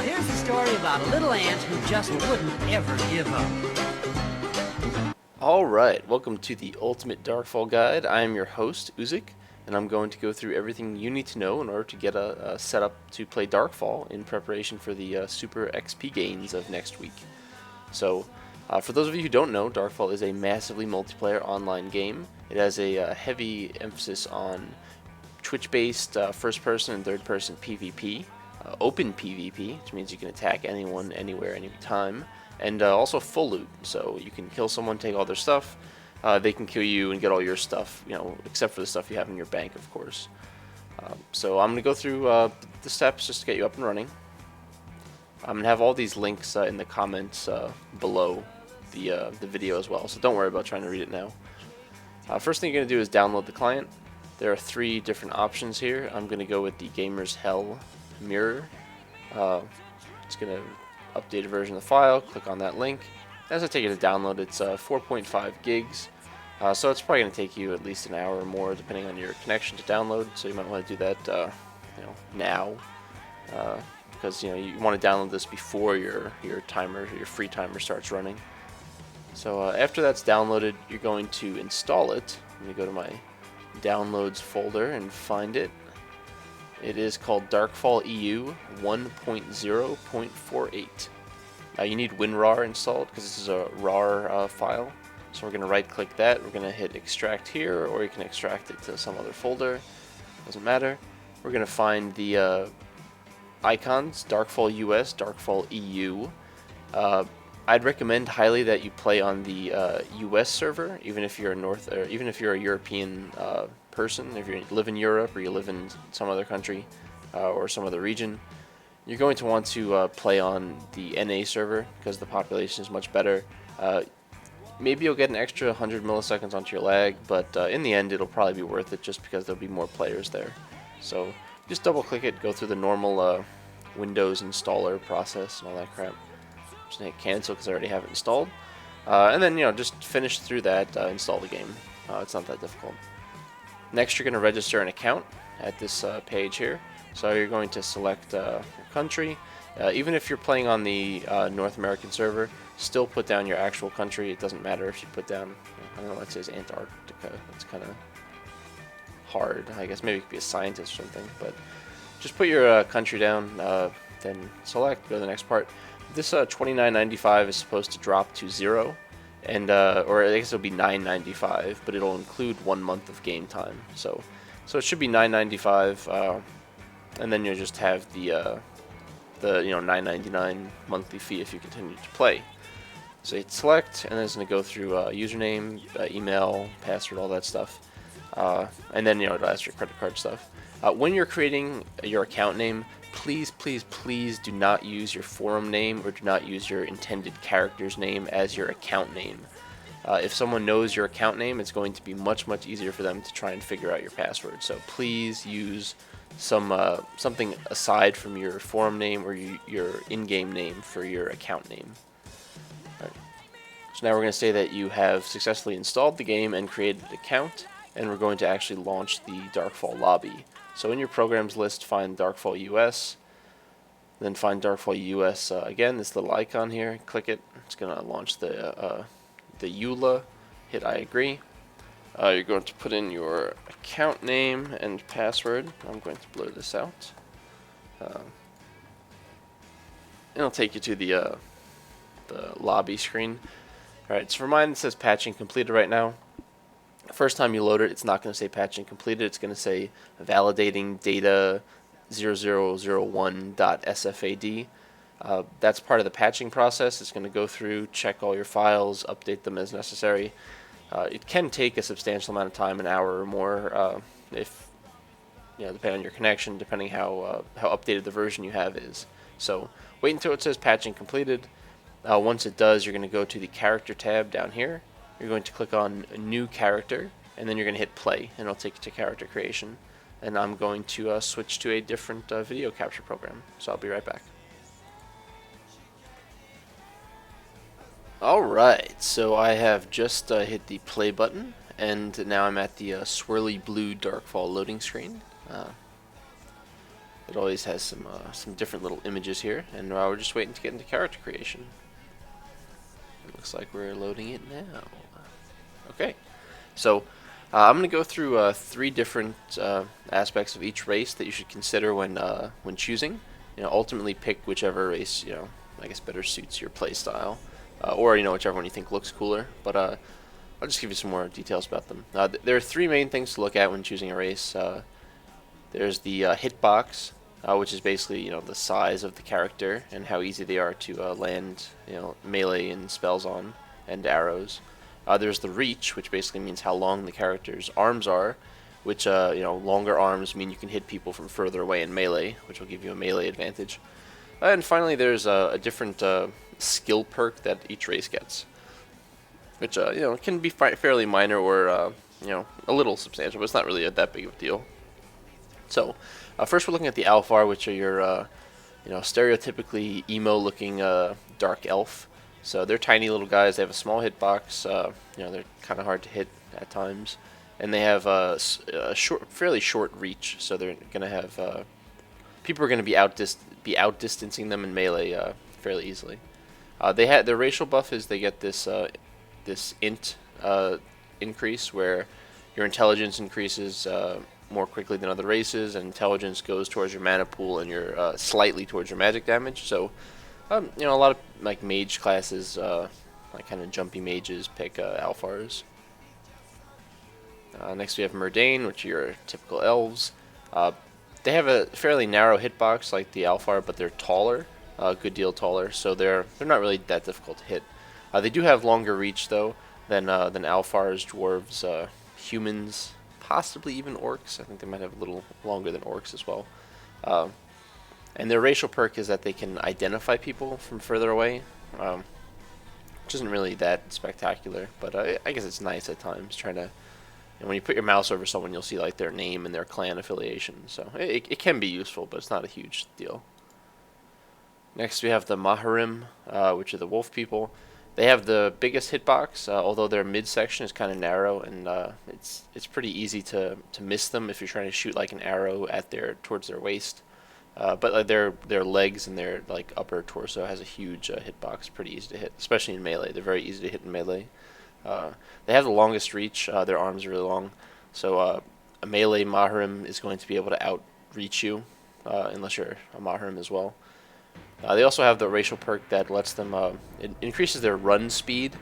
Now here's the story about a little ant who just wouldn't ever give up. Alright, welcome to the Ultimate Darkfall Guide. I am your host, Uzik, and I'm going to go through everything you need to know in order to get a setup to play Darkfall in preparation for the Super XP gains of next week. So, for those of you who don't know, Darkfall is a massively multiplayer online game. It has a heavy emphasis on Twitch-based first-person and third-person PvP, open PvP, which means you can attack anyone, anywhere, anytime, and also full loot. So you can kill someone, take all their stuff. They can kill you and get all your stuff, except for the stuff you have in your bank, of course. So I'm going to go through the steps just to get you up and running. I'm going to have all these links in the comments below the video as well, so don't worry about trying to read it now. First thing you're going to do is download the client. There are 3 different options here. I'm going to go with the Gamer's Hell mirror. It's going to update a version of the file. Click on that link. As I take it to download, it's 4.5 gigs. So it's probably going to take you at least an hour or more, depending on your connection to download. So you might want to do that, now, because you want to download this before your free timer starts running. So after that's downloaded, you're going to install it. Let me go to my downloads folder and find it. It is called Darkfall EU 1.0.48. Now you need WinRAR installed because this is a RAR file. So we're going to right click that, we're going to hit extract here, or you can extract it to some other folder, doesn't matter. We're going to find the icons, Darkfall US, Darkfall EU. I'd recommend highly that you play on the US server, even if you're a European person. If you live in Europe or you live in some other country or some other region, you're going to want to play on the NA server because the population is much better. Maybe you'll get an extra 100 milliseconds onto your lag, but in the end it'll probably be worth it just because there'll be more players there. So just double click it, go through the normal Windows installer process and all that crap. Just hit cancel because I already have it installed, and then just finish through that, install the game. It's not that difficult. Next, you're going to register an account at this page here. So you're going to select your country. Even if you're playing on the North American server, still put down your actual country. It doesn't matter if you put down, I don't know, it says Antarctica. That's kind of hard. I guess maybe you could be a scientist or something, but just put your country down, then select, go to the next part. This $29.95 is supposed to drop to 0, and or I guess it'll be $9.95, but it'll include 1 month of game time. So it should be $9.95, and then you'll just have the $9.99 monthly fee if you continue to play. So hit select, and then it's going to go through username, email, password, all that stuff, and then it'll ask your credit card stuff. When you're creating your account name, please do not use your forum name or do not use your intended character's name as your account name. If someone knows your account name, it's going to be much easier for them to try and figure out your password. So please use something aside from your forum name or your in-game name for your account name. Right. So now we're going to say that you have successfully installed the game and created an account, and we're going to actually launch the Darkfall lobby. So in your programs list, find Darkfall US, then find Darkfall US again, this little icon here, click it. It's going to launch the EULA, hit I agree. You're going to put in your account name and password. I'm going to blur this out. It'll take you to the lobby screen. Alright, so for mine it says patching completed right now. First time you load it, it's not going to say patching completed. It's going to say validating data 0001.sfad. That's part of the patching process. It's going to go through, check all your files, update them as necessary. It can take a substantial amount of time, an hour or more, if depending on your connection, depending how updated the version you have is. So wait until it says patching completed. Once it does, you're going to go to the character tab down here. You're going to click on new character, and then you're going to hit play, and it'll take you to character creation. And I'm going to switch to a different video capture program, so I'll be right back. Alright, so I have just hit the play button, and now I'm at the swirly blue Darkfall loading screen. It always has some different little images here, and we're just waiting to get into character creation. It looks like we're loading it now. Okay, so I'm going to go through 3 different aspects of each race that you should consider when choosing. Ultimately pick whichever race I guess better suits your playstyle, or whichever one you think looks cooler. But I'll just give you some more details about them. There are 3 main things to look at when choosing a race. There's the hitbox, which is basically the size of the character and how easy they are to land melee and spells on, and arrows. There's the reach, which basically means how long the character's arms are, which longer arms mean you can hit people from further away in melee, which will give you a melee advantage. And finally, there's a different skill perk that each race gets, which can be fairly minor or a little substantial, but it's not really that big of a deal. So, first we're looking at the Alfar, which are your stereotypically emo-looking dark elf. So they're tiny little guys. They have a small hitbox. They're kind of hard to hit at times, and they have a fairly short reach. So they're going to have people are going to be outdistancing them in melee fairly easily. Their racial buff is they get this int increase where your intelligence increases more quickly than other races, and intelligence goes towards your mana pool and your slightly towards your magic damage. So a lot of like mage classes, like kind of jumpy mages, pick Alfars. Next we have Murdain, which are your typical elves. They have a fairly narrow hitbox like the Alfar, but they're taller, a good deal taller, so they're not really that difficult to hit. They do have longer reach though than Alfars, dwarves, humans, possibly even orcs. I think they might have a little longer than orcs as well. And their racial perk is that they can identify people from further away, which isn't really that spectacular, but I guess it's nice at times trying to. And when you put your mouse over someone, you'll see like their name and their clan affiliation. So it can be useful, but it's not a huge deal. Next we have the Maharim, which are the wolf people. They have the biggest hitbox, although their midsection is kind of narrow, and it's pretty easy to miss them if you're trying to shoot like an arrow at towards their waist. But like their legs and their like upper torso has a huge hitbox, pretty easy to hit, especially in melee. They're very easy to hit in melee. They have the longest reach. Their arms are really long, so a melee Maharim is going to be able to outreach you, unless you're a Maharim as well. They also have the racial perk that lets them, it increases their run speed.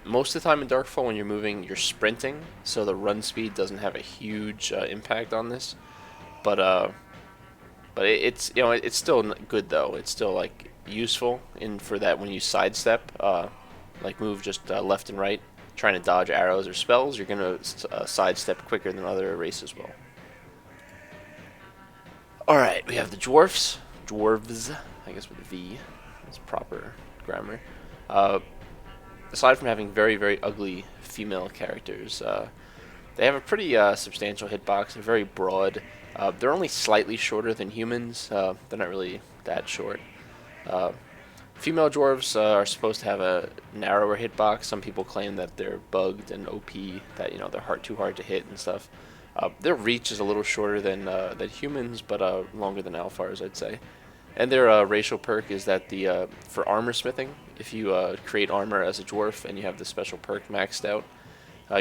Most of the time in Darkfall when you're moving, you're sprinting, so the run speed doesn't have a huge impact on this. But it's it's still good though. It's still like useful for that when you sidestep, like move just left and right, trying to dodge arrows or spells. You're gonna sidestep quicker than other races will. All right, we have the dwarves, I guess with a V. That's proper grammar. Aside from having very, very ugly female characters, they have a pretty substantial hitbox. They're very broad. They're only slightly shorter than humans. They're not really that short. Female dwarves are supposed to have a narrower hitbox. Some people claim that they're bugged and OP, that they're too hard to hit and stuff. Their reach is a little shorter than humans, but longer than Alfars, I'd say. And their racial perk is that for armor smithing, if you create armor as a dwarf and you have the special perk maxed out,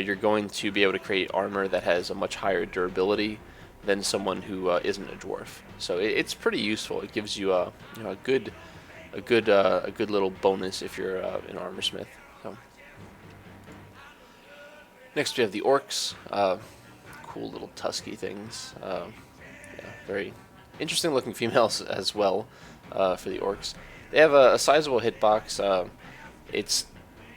you're going to be able to create armor that has a much higher durability than someone who isn't a dwarf. So it's pretty useful. It gives you a good little bonus if you're an armor smith. So. Next we have the orcs. Cool little tusky things. Very interesting looking females as well for the orcs. They have a sizable hitbox. It's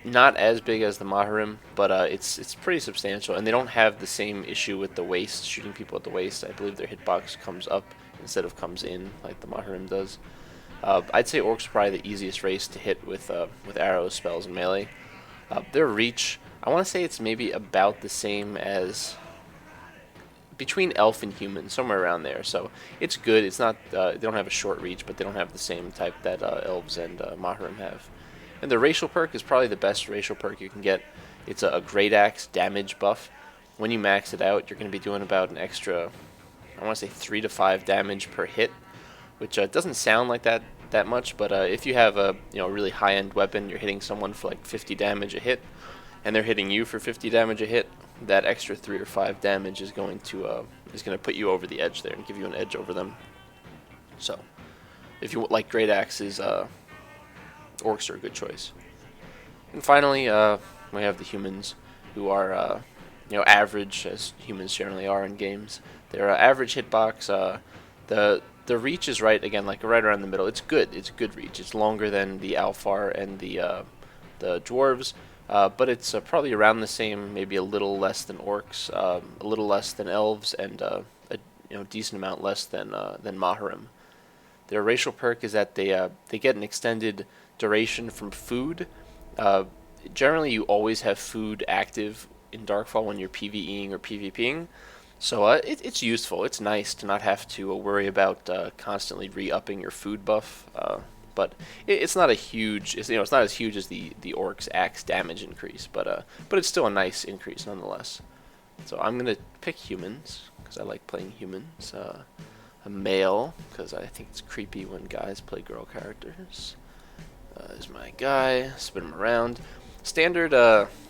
not as big as the Maharim, but it's pretty substantial, and they don't have the same issue with the waist, shooting people at the waist. I believe their hitbox comes up instead of comes in like the Maharim does. I'd say orcs are probably the easiest race to hit with arrows, spells, and melee. Their reach, I want to say it's maybe about the same as between elf and human, somewhere around there. So it's good. It's not they don't have a short reach, but they don't have the same type that elves and Maharim have. And the racial perk is probably the best racial perk you can get. It's a Great Axe damage buff. When you max it out, you're going to be doing about an extra I want to say 3 to 5 damage per hit, which doesn't sound like that much, but if you have a really high-end weapon, you're hitting someone for like 50 damage a hit, and they're hitting you for 50 damage a hit, that extra 3 or 5 damage is going to put you over the edge there and give you an edge over them. So, if you like great axes, orcs are a good choice. And finally, we have the humans, who are average, as humans generally are in games. They're average hitbox. The reach is right around the middle. It's good. It's a good reach. It's longer than the Alfar and the dwarves, but it's probably around the same, maybe a little less than orcs, a little less than elves, and a decent amount less than Maharim. Their racial perk is that they get an extended duration from food. Generally, you always have food active in Darkfall when you're PvEing or PvPing, so it's useful. It's nice to not have to worry about constantly re-upping your food buff. But it's not a huge. It's not as huge as the orc's axe damage increase, but it's still a nice increase nonetheless. So I'm gonna pick humans because I like playing humans. A male because I think it's creepy when guys play girl characters. Is my guy. Spin him around. Standard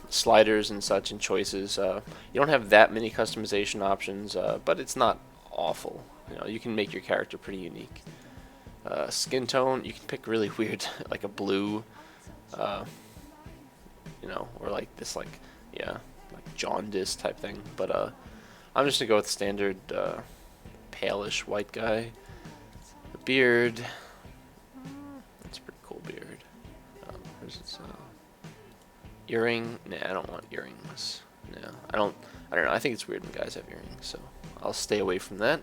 sliders and such and choices. You don't have that many customization options, but it's not awful. You can make your character pretty unique. Skin tone, you can pick really weird, like a blue, or like this, like jaundice type thing. But I'm just gonna go with standard palish white guy. A beard. That's a pretty cool beard. Where's its earring? Nah, I don't want earrings. No, I don't know. I think it's weird when guys have earrings, so I'll stay away from that.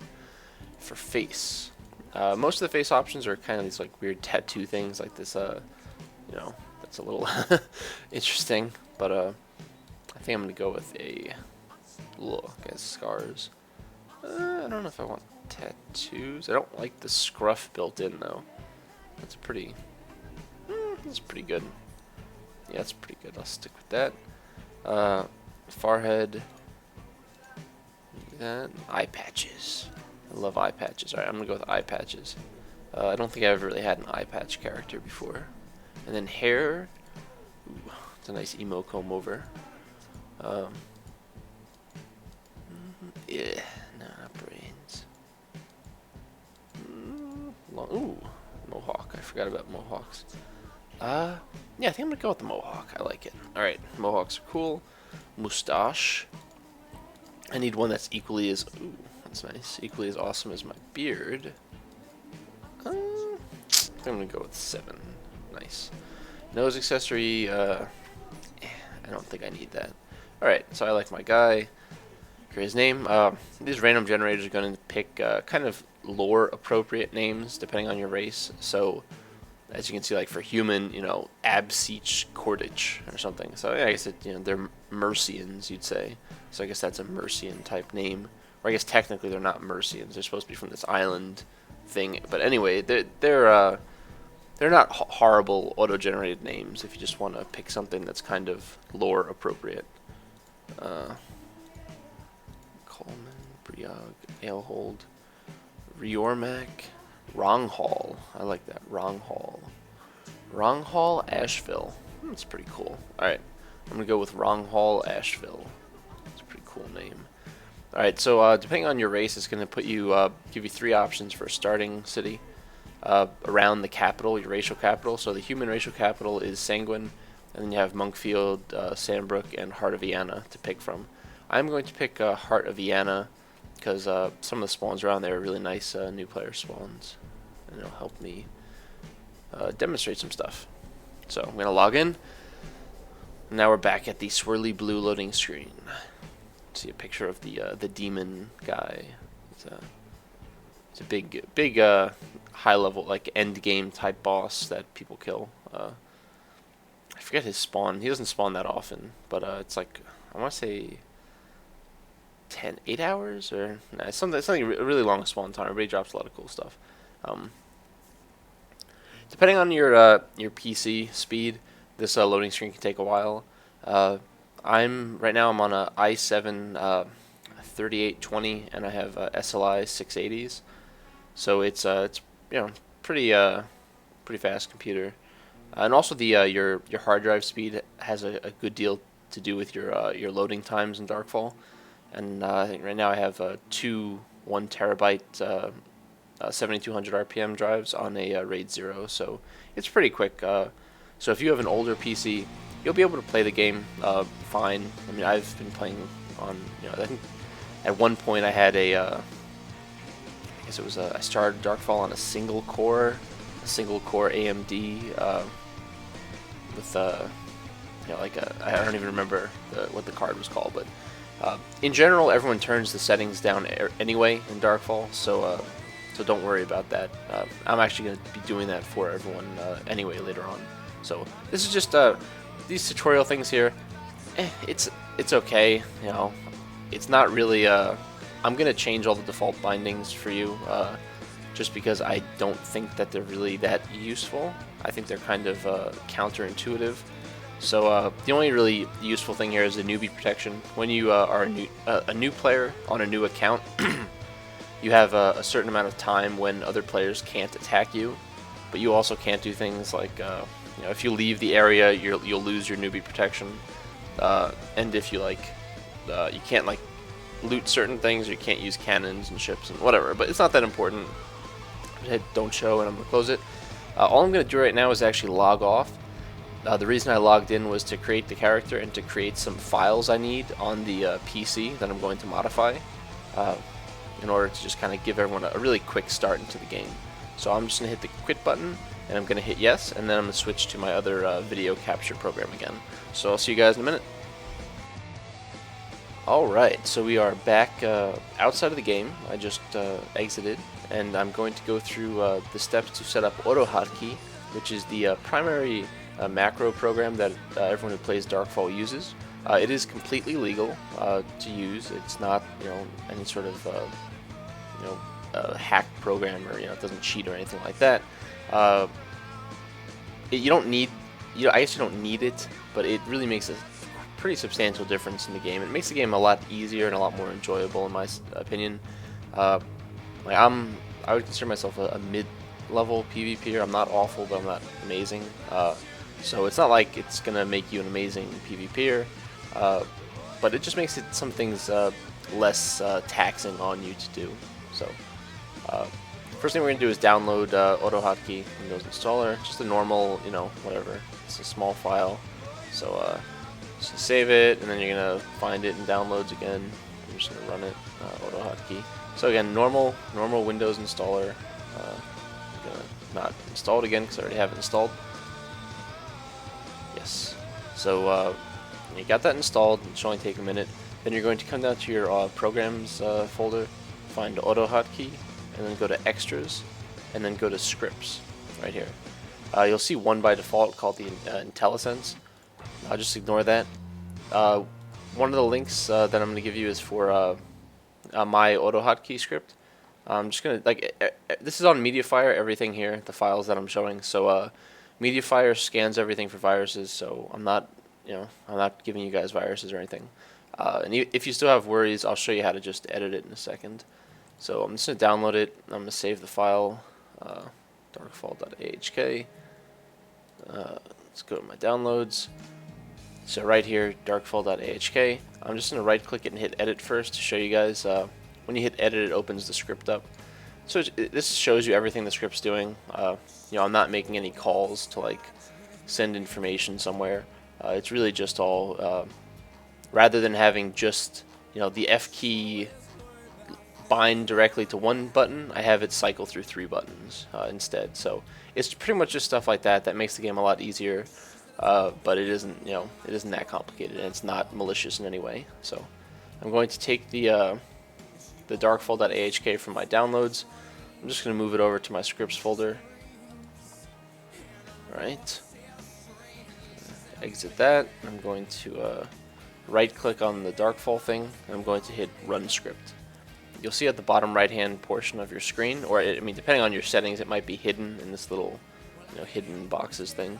For face, most of the face options are kind of these like weird tattoo things, like this. That's a little interesting, but I think I'm gonna go with a look as scars. I don't know if I want tattoos. I don't like the scruff built in though. That's pretty. That's pretty good. Yeah, that's pretty good. I'll stick with that. Forehead. And eye patches. I love eye patches. Alright, I'm gonna go with eye patches. I don't think I've ever really had an eye patch character before. And then hair. Ooh, it's a nice emo comb over. Yeah, no, not brains. Ooh, mohawk. I forgot about mohawks. Yeah, I think I'm gonna go with the mohawk. I like it. Alright, mohawks are cool. Mustache. I need one that's equally as... Ooh, that's nice. Equally as awesome as my beard. I think I'm gonna go with 7. Nice. Nose accessory, I don't think I need that. Alright, so I like my guy. For his name, these random generators are going to pick kind of lore appropriate names depending on your race. So, as you can see, like for human, Abseech Cordich or something. So yeah, I guess they're Mercians, you'd say. So I guess that's a Mercian type name. Or I guess technically they're not Mercians. They're supposed to be from this island thing. But anyway, they're not horrible auto-generated names if you just want to pick something that's kind of lore appropriate. Coleman, Briog, Alehold, Riormak, Ronghall. I like that. Ronghall. Ronghall Asheville. That's pretty cool. Alright, I'm going to go with Ronghall Asheville. It's a pretty cool name. Alright, so depending on your race, it's going to put you, give you 3 options for a starting city around the capital, your racial capital. So the human racial capital is Sanguine, and then you have Monkfield, Sandbrook, and Heart of Vienna to pick from. I'm going to pick Heart of Vienna because some of the spawns around there are really nice new player spawns, and it'll help me demonstrate some stuff. So I'm going to log in. Now we're back at the swirly blue loading screen. See a picture of the demon guy. It's a big high level, like end game type boss that people kill. I forget his spawn. He doesn't spawn that often, but it's like, I want to say 8 hours, or nah, something really long spawn time. Everybody drops a lot of cool stuff. Depending on your PC speed, this loading screen can take a while. Right now I'm on a i7. 3820, and I have SLI 680s. So it's pretty pretty fast computer. And also the your hard drive speed has a good deal to do with your loading times in Darkfall. And I think right now I have two 1 terabyte 7200 RPM drives on a RAID 0, so it's pretty quick. So if you have an older PC, you'll be able to play the game fine. I mean, I've been playing on, I think at one point I had I guess it was I started Darkfall on a single core AMD with I don't even remember what the card was called, but in general, everyone turns the settings down anyway in Darkfall, so don't worry about that. I'm actually going to be doing that for everyone anyway later on. So this is just these tutorial things here. It's okay, It's not really. I'm going to change all the default bindings for you, just because I don't think that they're really that useful. I think they're kind of counterintuitive. So the only really useful thing here is the newbie protection. When you are a new player on a new account, you have a certain amount of time when other players can't attack you, but you also can't do things like if you leave the area, you'll lose your newbie protection, and if you you can't loot certain things, or you can't use cannons and ships and whatever. But it's not that important. Hit don't show, and I'm gonna close it. All I'm gonna do right now is actually log off. The reason I logged in was to create the character and to create some files I need on the PC that I'm going to modify in order to just kind of give everyone a really quick start into the game. So I'm just going to hit the quit button, and I'm going to hit yes, and then I'm going to switch to my other video capture program again. So I'll see you guys in a minute. Alright, so we are back outside of the game. I just exited, and I'm going to go through the steps to set up Autohotkey, which is the primary macro program that everyone who plays Darkfall uses. It is completely legal to use. It's not, any sort of, hack program, or it doesn't cheat or anything like that. You don't need, I guess you don't need it, but it really makes a pretty substantial difference in the game. It makes the game a lot easier and a lot more enjoyable, in my opinion. I would consider myself a mid-level PvPer. I'm not awful, but I'm not amazing. So it's not like it's gonna make you an amazing PvPer, but it just makes some things less taxing on you to do. So first thing we're gonna do is download Autohotkey Windows installer, just a normal, whatever. It's a small file. So just save it, and then you're gonna find it in downloads again. I'm just gonna run it, Autohotkey. So again, normal Windows installer. I'm gonna not install it again because I already have it installed. Yes. So you got that installed. It should only take a minute. Then you're going to come down to your programs folder, find Autohotkey, and then go to extras, and then go to scripts right here. You'll see one by default called the IntelliSense. I'll just ignore that. One of the links that I'm going to give you is for my Autohotkey script. I'm just going to, this is on Mediafire, everything here, the files that I'm showing. So Mediafire scans everything for viruses, so I'm not giving you guys viruses or anything. And if you still have worries, I'll show you how to just edit it in a second. So I'm just going to download it. I'm going to save the file, darkfall.ahk. Let's go to my downloads. So right here, darkfall.ahk. I'm just going to right click it and hit edit first to show you guys. When you hit edit, it opens the script up. So this shows you everything the script's doing. I'm not making any calls to send information somewhere. It's really just all, rather than having just the F key bind directly to one button, I have it cycle through 3 buttons instead. So it's pretty much just stuff like that that makes the game a lot easier. But it isn't, it isn't that complicated, and it's not malicious in any way. So I'm going to take the darkfall.ahk from my downloads. I'm just going to move it over to my scripts folder. Alright. Exit that. I'm going to right click on the Darkfall thing, and I'm going to hit run script. You'll see at the bottom right hand portion of your screen, or depending on your settings, it might be hidden in this little hidden boxes thing,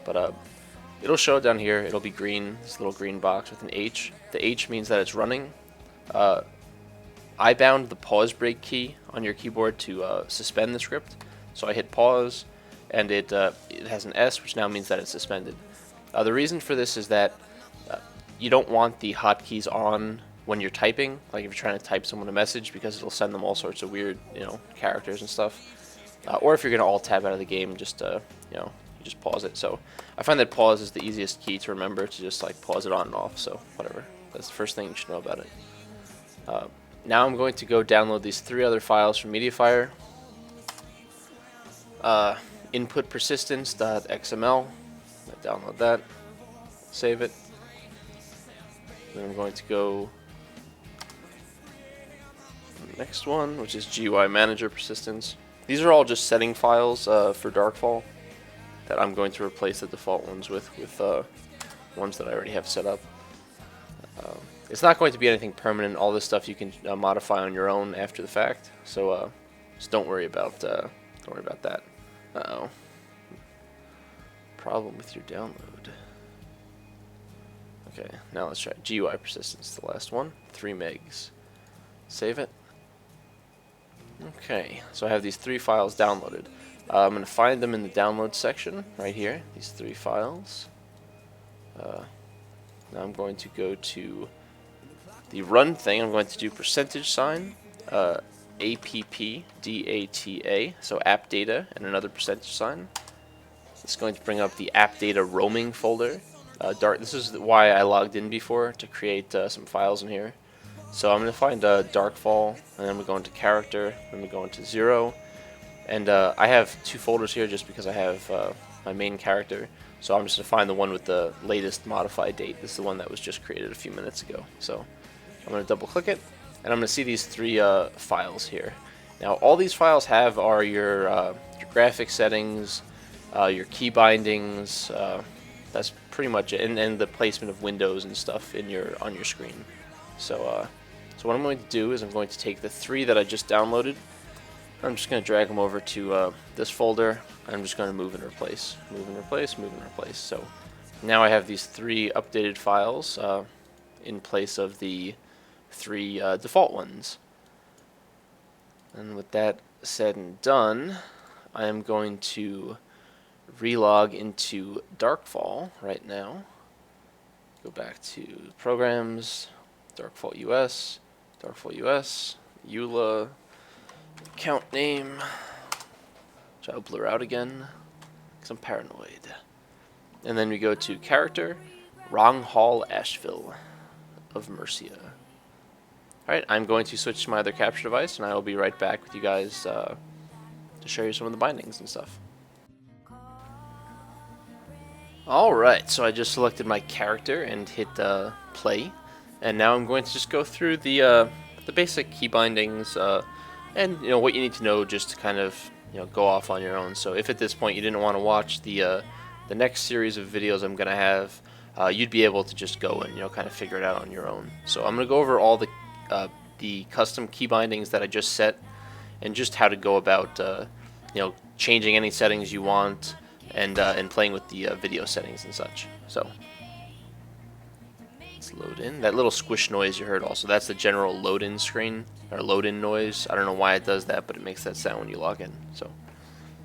but it'll show down here. It'll be green, this little green box with an H. The H means that it's running. I bound the pause break key on your keyboard to suspend the script. So I hit pause, and it has an S, which now means that it's suspended. The reason for this is that you don't want the hotkeys on when you're typing, like if you're trying to type someone a message, because it'll send them all sorts of weird, characters and stuff. Or if you're gonna alt tab out of the game, just you just pause it. So I find that pause is the easiest key to remember, to just like pause it on and off. So whatever, that's the first thing you should know about it. Now I'm going to go download these 3 other files from MediaFire. Input persistence.xml. I download that, save it. Then I'm going to go to the next one, which is GUI manager persistence. These are all just setting files for Darkfall that I'm going to replace the default ones with ones that I already have set up. It's not going to be anything permanent. All this stuff you can modify on your own after the fact. So just don't worry about that. Uh-oh. Problem with your download. Okay, now let's try GUI persistence, the last one, 3 megs. Save it. Okay, so I have these 3 files downloaded. I'm going to find them in the download section right here, these 3 files. Now I'm going to go to the run thing. I'm going to do %, APPDATA, so app data, and another %. It's going to bring up the app data roaming folder. This is why I logged in before, to create some files in here. So I'm going to find Darkfall, and then we go into character, then we go into 0. And I have 2 folders here just because I have my main character. So I'm just going to find the one with the latest modified date. This is the one that was just created a few minutes ago. So I'm going to double click it, and I'm going to see these 3 files here. Now all these files have are your graphic settings, your key bindings, that's pretty much it, and the placement of windows and stuff on your screen. So what I'm going to do is I'm going to take the 3 that I just downloaded. I'm just going to drag them over to this folder. And I'm just going to move and replace, move and replace, move and replace. So now I have these 3 updated files in place of the 3 default ones. And with that said and done, I am going to relog into Darkfall right now. Go back to Programs, Darkfall US, EULA, account name, which I'll blur out again because I'm paranoid. And then we go to Character, Wrong Hall Asheville of Mercia. Alright, I'm going to switch to my other capture device, and I will be right back with you guys to show you some of the bindings and stuff. Alright, so I just selected my character and hit play, and now I'm going to just go through the basic key bindings and what you need to know just to kind of go off on your own. So if at this point you didn't want to watch the next series of videos I'm going to have, you'd be able to just go and kind of figure it out on your own. So I'm going to go over all the custom key bindings that I just set, and just how to go about changing any settings you want, and playing with the video settings and such. So let's load in. That little squish noise you heard also, that's the general load-in screen, or load-in noise. I don't know why it does that, but it makes that sound when you log in. So,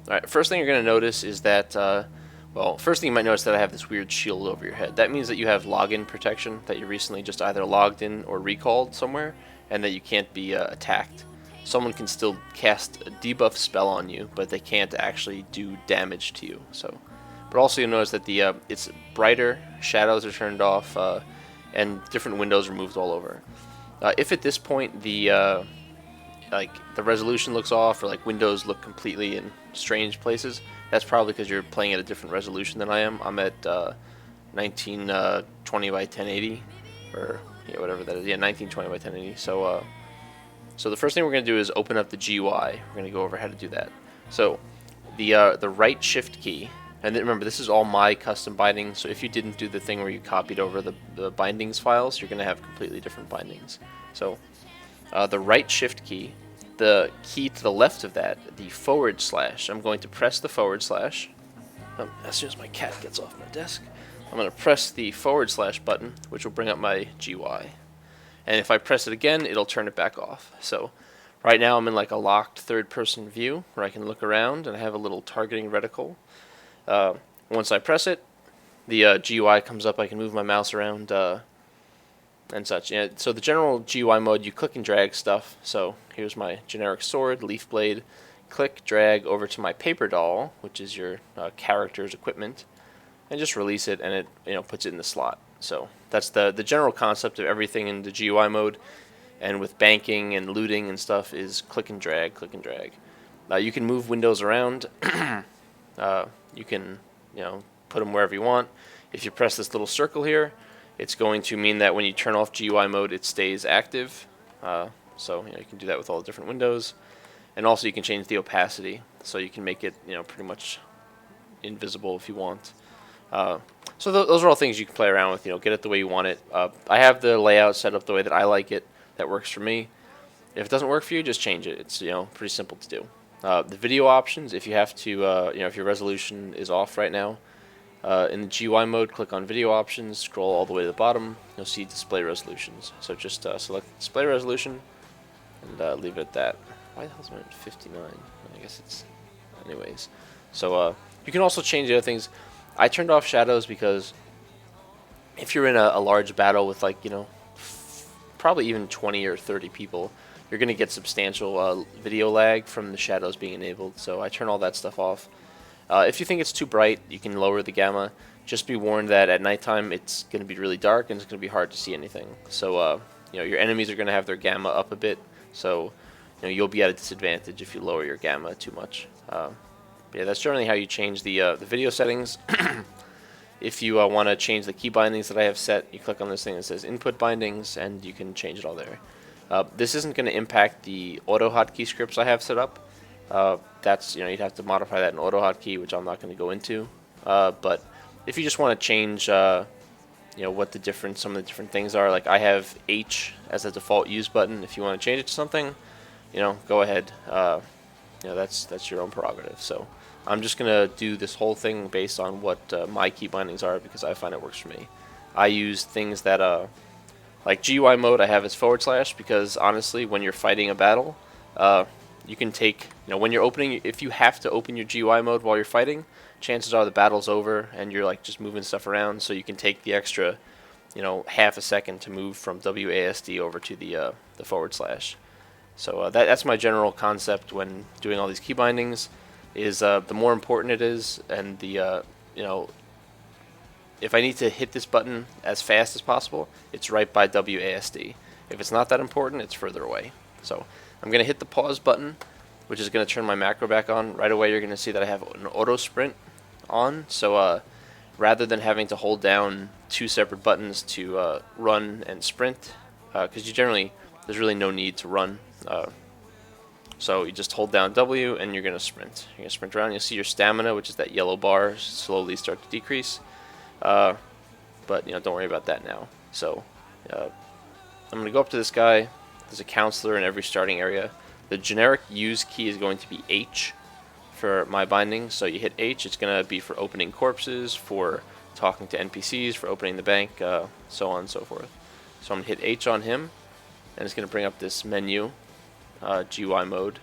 alright, first thing you're going to notice is that, first thing you might notice that I have this weird shield over your head. That means that you have login protection, that you recently just either logged in or recalled somewhere, and that you can't be attacked. Someone can still cast a debuff spell on you, but they can't actually do damage to you. So, but also you'll notice that the it's brighter, shadows are turned off, and different windows are moved all over. If at this point the resolution looks off, or windows look completely in strange places, that's probably because you're playing at a different resolution than I am. I'm at 1920 by 1080, or whatever that is. Yeah, 1920 by 1080. So the first thing we're going to do is open up the GUI. We're going to go over how to do that. So the right shift key, and then remember, this is all my custom bindings, so if you didn't do the thing where you copied over the bindings files, you're going to have completely different bindings. So the right shift key, the key to the left of that, the /, I'm going to press the / as soon as my cat gets off my desk. I'm going to press the / button, which will bring up my GUI. and if I press it again, it'll turn it back off. So right now I'm in like a locked third-person view where I can look around and I have a little targeting reticle. Once I press it, the GUI comes up. I can move my mouse around and such. Yeah, so the general GUI mode, you click and drag stuff. So here's my generic sword, leaf blade. Click, drag over to my paper doll, which is your character's equipment, and just release it, and it puts it in the slot. So that's the general concept of everything in the GUI mode. And with banking and looting and stuff is click and drag, click and drag. You can move windows around. You can put them wherever you want. If you press this little circle here, it's going to mean that when you turn off GUI mode, it stays active. So you can do that with all the different windows. And also you can change the opacity, so you can make it pretty much invisible if you want. So those are all things you can play around with. Get it the way you want it. I have the layout set up the way that I like it. That works for me. If it doesn't work for you, just change it. It's pretty simple to do. The video options, if you have to, if your resolution is off right now, in the GUI mode, click on video options, scroll all the way to the bottom. You'll see display resolutions. So just select display resolution and leave it at that. Why the hell is it at 59? I guess it's anyways. So you can also change the other things. I turned off shadows because if you're in a large battle with probably even 20 or 30 people, you're going to get substantial video lag from the shadows being enabled. So I turn all that stuff off. If you think it's too bright, you can lower the gamma. Just be warned that at nighttime it's going to be really dark and it's going to be hard to see anything. So your enemies are going to have their gamma up a bit. So you'll be at a disadvantage if you lower your gamma too much. Yeah, that's generally how you change the video settings. If you want to change the key bindings that I have set, you click on this thing that says input bindings and you can change it all there. This isn't going to impact the Autohotkey scripts I have set up. That's you'd have to modify that in Autohotkey, which I'm not going to go into. But if you just want to change what some of the different things are, like I have H as a default use button. If you want to change it to something, go ahead. That's your own prerogative. So I'm just going to do this whole thing based on what my key bindings are because I find it works for me. I use things that, like GUI mode I have as / because honestly, when you're fighting a battle, you can take, when you're opening, if you have to open your GUI mode while you're fighting, chances are the battle's over and you're like just moving stuff around, so you can take the extra, half a second to move from WASD over to the /. So that's my general concept when doing all these key bindings. Is the more important it is, and the if I need to hit this button as fast as possible, it's right by WASD. If it's not that important, it's further away. So I'm going to hit the pause button, which is going to turn my macro back on. Right away you're going to see that I have an auto sprint on. So rather than having to hold down two separate buttons to run and sprint, because there's really no need to run. So you just hold down W and you're going to sprint. You're going to sprint around. You'll see your stamina, which is that yellow bar, slowly start to decrease. But don't worry about that now. So I'm going to go up to this guy. There's a counselor in every starting area. The generic use key is going to be H for my binding. So you hit H, it's going to be for opening corpses, for talking to NPCs, for opening the bank, so on and so forth. So I'm going to hit H on him, and it's going to bring up this menu. GUI mode.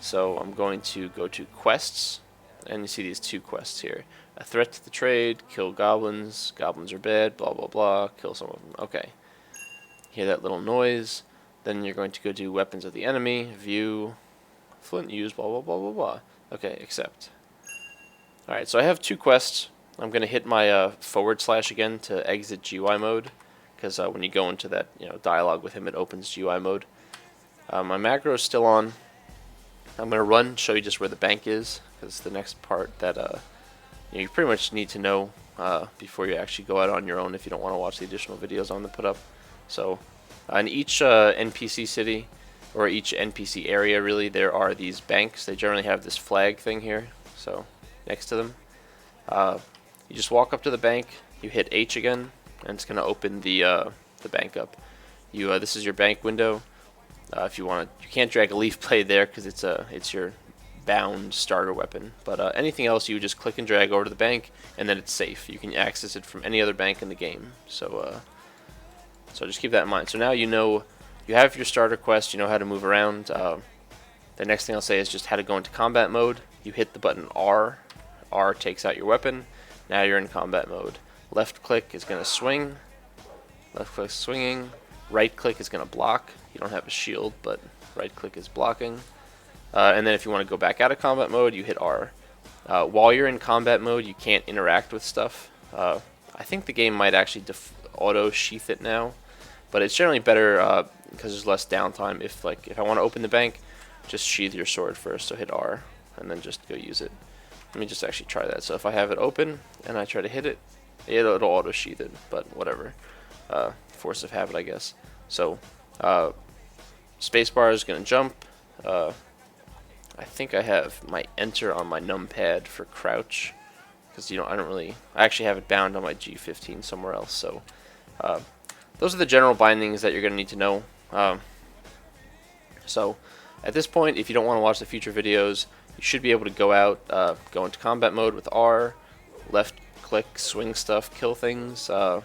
So I'm going to go to quests, and you see these two quests here. A threat to the trade, kill goblins, goblins are bad, blah blah blah, kill some of them. Okay. Hear that little noise. Then you're going to go do weapons of the enemy, view, flint used, blah blah blah blah blah. Okay, accept. Alright, so I have two quests. I'm going to hit my / again to exit GUI mode, because when you go into that dialogue with him, it opens GUI mode. My macro is still on. I'm going to run, show you just where the bank is, because it's the next part that you pretty much need to know before you actually go out on your own if you don't want to watch the additional videos I'm going to put up. So in each NPC city, or each NPC area really, there are these banks. They generally have this flag thing here, so next to them. You just walk up to the bank, you hit H again, and it's going to open the bank up. This is your bank window. If you want to, you can't drag a leaf blade there because it's your bound starter weapon. But anything else, you would just click and drag over to the bank, and then it's safe. You can access it from any other bank in the game. So So just keep that in mind. So now you know, you have your starter quest, you know how to move around. The next thing I'll say is just how to go into combat mode. You hit the button R. R takes out your weapon. Now you're in combat mode. Left click is going to swing. Left click swinging. Right click is going to block. You don't have a shield, but right click is blocking. And then if you want to go back out of combat mode, you hit R. While you're in combat mode, you can't interact with stuff. I think the game might actually auto sheath it now, but it's generally better because there's less downtime. If I want to open the bank, just sheath your sword first. So hit R and then just go use it. Let me just actually try that. So if I have it open and I try to hit it, it'll auto sheath it. But whatever, force of habit, I guess. So spacebar is gonna jump. I think I have my enter on my numpad for crouch, because I actually have it bound on my G15 somewhere else. So those are the general bindings that you're going to need to know. So at this point, if you don't want to watch the future videos, you should be able to go out, go into combat mode with R, left click, swing stuff, kill things, and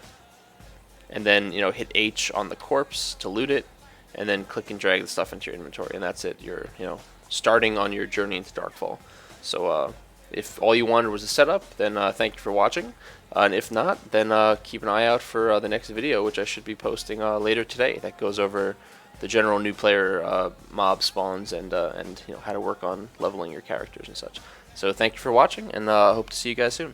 then hit H on the corpse to loot it, and then click and drag the stuff into your inventory, and that's it. You're starting on your journey into Darkfall. So if all you wanted was a setup, then thank you for watching. And if not, then keep an eye out for the next video, which I should be posting later today. That goes over the general new player mob spawns and how to work on leveling your characters and such. So thank you for watching, and hope to see you guys soon.